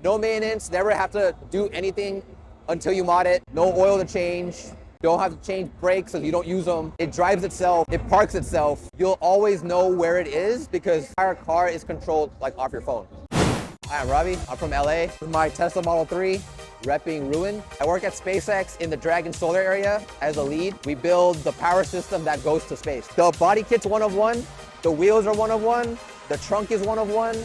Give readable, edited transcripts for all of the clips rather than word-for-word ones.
No maintenance, never have to do anything until you mod it. No oil to change. Don't have to change brakes if you don't use them. It drives itself, it parks itself. You'll always know where it is because our car is controlled like off your phone. Hi, I'm Ravi. I'm from LA with my Tesla Model 3, repping Ruin. I work at SpaceX in the Dragon Solar area as a lead. We build the power system that goes to space. The body kit's one of one, the wheels are one of one, the trunk is one of one,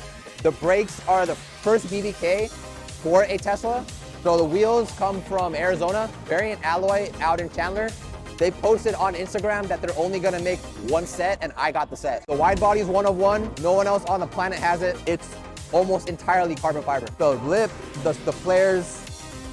the brakes are the first BBK for a Tesla. So the wheels come from Arizona, Variant Alloy out in Chandler. They posted on Instagram that they're only gonna make one set and I got the set. The wide body is one of one. No one else on the planet has it. It's almost entirely carbon fiber. The lip, the flares,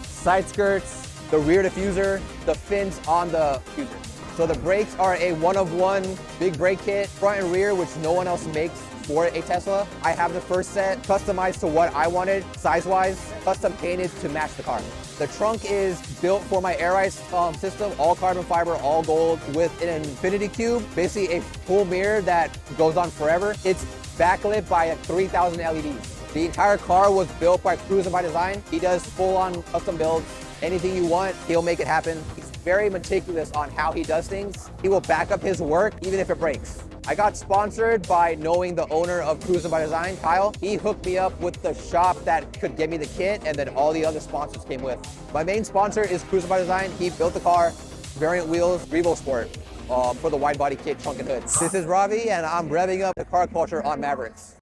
side skirts, the rear diffuser, the fins on the diffuser. So the brakes are a one of one big brake kit, front and rear, which no one else makes for a Tesla. I have the first set customized to what I wanted, size-wise, custom painted to match the car. The trunk is built for my air ice system, all carbon fiber, all gold, with an Infiniti cube, basically a full mirror that goes on forever. It's backlit by 3,000 LEDs. The entire car was built by Cruizen By Design. He does full-on custom builds. Anything you want, he'll make it happen. He's very meticulous on how he does things. He will back up his work even if it breaks. I got sponsored by knowing the owner of Cruizen By Design, Kyle. He hooked me up with the shop that could get me the kit, and then all the other sponsors came with. My main sponsor is Cruizen By Design. He built the car, variant wheels, RedSport for the wide body kit, trunk and hood. This is Ravi, and I'm revving up the car culture on Mavericks.